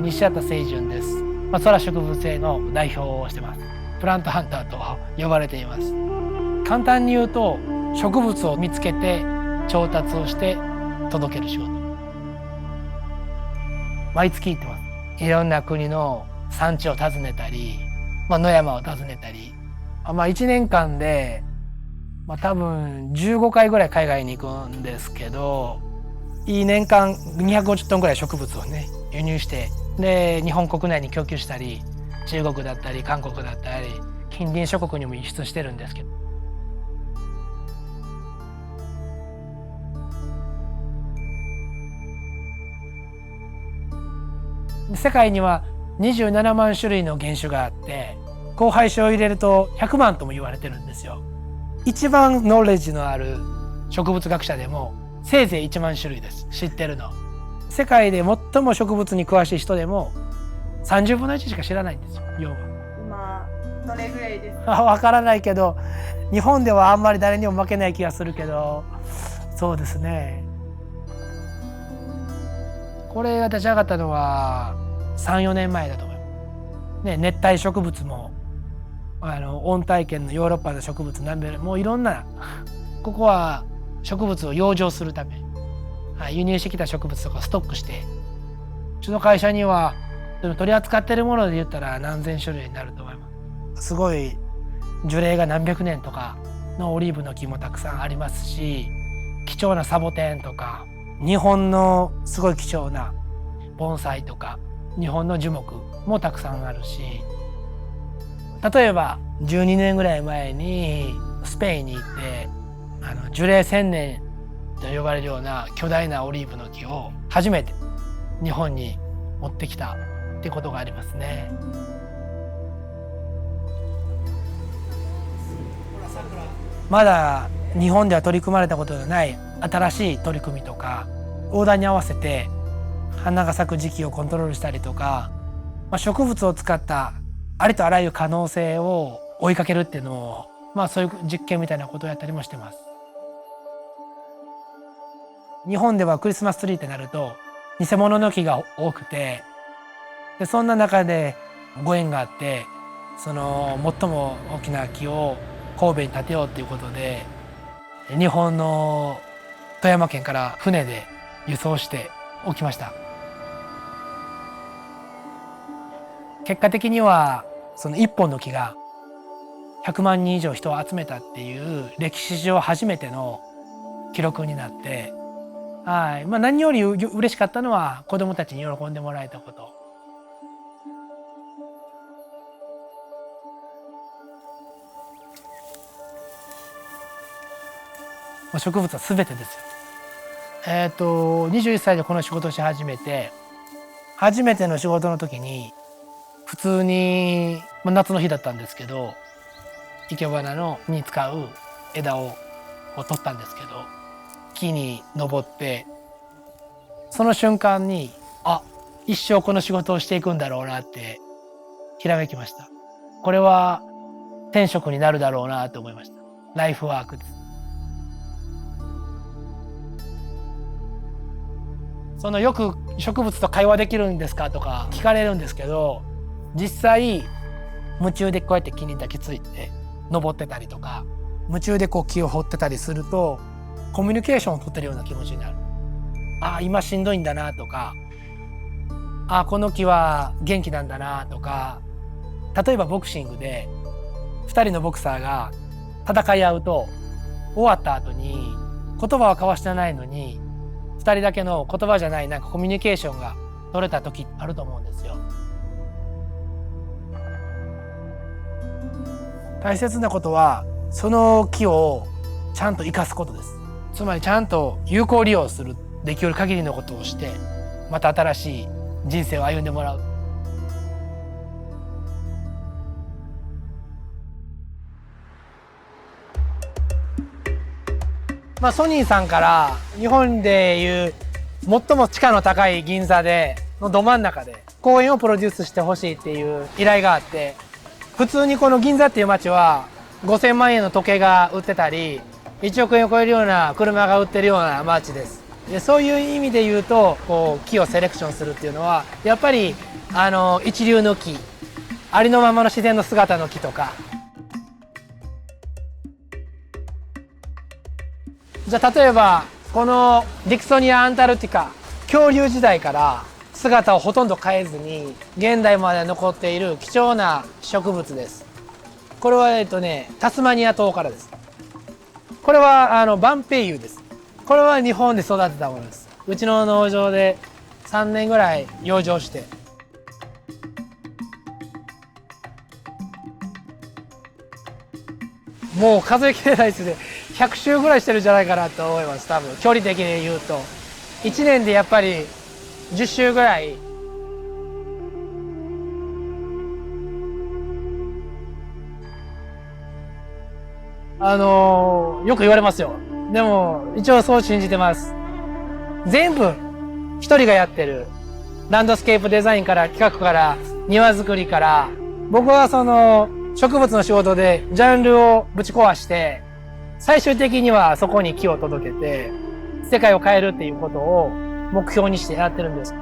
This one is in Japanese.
西畑清純です。空植物園の代表をしてます。プラントハンターと呼ばれています。簡単に言うと、植物を見つけて調達をして届ける仕事。毎月行ってます。いろんな国の産地を訪ねたり、野山を訪ねたり、1年間で、多分15回ぐらい海外に行くんですけど、いい年間250トンぐらい植物をね輸入して、で日本国内に供給したり、中国だったり韓国だったり近隣諸国にも輸出してるんですけど、世界には27万種類の原種があって、交配種を入れると100万とも言われてるんですよ。一番ノレッジのある植物学者でもせいぜい1万種類です。知ってるの。世界で最も植物に詳しい人でも30分の1しか知らないんですよ。要は今どれぐらいですか？わからないけど、日本ではあんまり誰にも負けない気がするけど、そうですね。これが立ち上がったのは3、4年前だと思います。ね、熱帯植物も温帯圏のヨーロッパの植物、南米もういろんな、ここは植物を養生するため、輸入してきた植物とかストックして、うちの会社には取り扱ってるもので言ったら何千種類になると思います。すごい樹齢が何百年とかのオリーブの木もたくさんありますし、貴重なサボテンとか、日本のすごい貴重な盆栽とか、日本の樹木もたくさんあるし、例えば12年ぐらい前にスペインに行って、樹齢1000年と呼ばれるような巨大なオリーブの木を初めて日本に持ってきたってことがありますね。まだ日本では取り組まれたことのない新しい取り組みとか、オーダーに合わせて花が咲く時期をコントロールしたりとか、植物を使ったありとあらゆる可能性を追いかけるっていうのを、そういう実験みたいなことをやったりもしてます。日本ではクリスマスツリーってなると偽物の木が多くて、でそんな中でご縁があって、その最も大きな木を神戸に建てようということで、日本の富山県から船で輸送しておきました。結果的にはその一本の木が100万人以上人を集めたっていう歴史上初めての記録になって、何より嬉しかったのは子どもたちに喜んでもらえたこと。植物は全てですよ。21歳でこの仕事をし始めて、初めての仕事の時に普通に、夏の日だったんですけど、生け花に使う枝を取ったんですけど、木に登ってその瞬間に、一生この仕事をしていくんだろうなってひらめきました。これは天職になるだろうなと思いました。ライフワークです。よく植物と会話できるんですかとか聞かれるんですけど、実際夢中でこうやって木に抱きついて登ってたりとか、夢中で木を掘ってたりするとコミュニケーションを取ってるような気持ちになる。今しんどいんだなとか、この木は元気なんだなとか。例えばボクシングで2人のボクサーが戦い合うと、終わった後に言葉は交わしてないのに2人だけの言葉じゃないコミュニケーションが取れた時あると思うんですよ。大切なことはその木をちゃんと生かすことです。つまりちゃんと有効利用する、できる限りのことをして、また新しい人生を歩んでもらう。ソニーさんから日本でいう最も地価の高い銀座でのど真ん中で公園をプロデュースしてほしいっていう依頼があって、普通にこの銀座っていう街は5000万円の時計が売ってたり、1億円を超えるような車が売ってるような街です。でそういう意味で言うとこう木をセレクションするっていうのはやっぱり一流の木、ありのままの自然の姿の木とか。じゃあ例えばこのディクソニア・アンタルティカ、恐竜時代から姿をほとんど変えずに現代まで残っている貴重な植物です。これはタスマニア島からです。これはバンペイユです。これは日本で育てたものです。うちの農場で3年ぐらい養生して。もう数えきれないですね。100周ぐらいしてるんじゃないかなと思います。多分距離的に言うと1年でやっぱり10周ぐらい。よく言われますよ。でも一応そう信じてます。全部一人がやってる。ランドスケープデザインから企画から庭作りから、僕はその植物の仕事でジャンルをぶち壊して最終的にはそこに木を届けて世界を変えるっていうことを目標にしてやってるんです。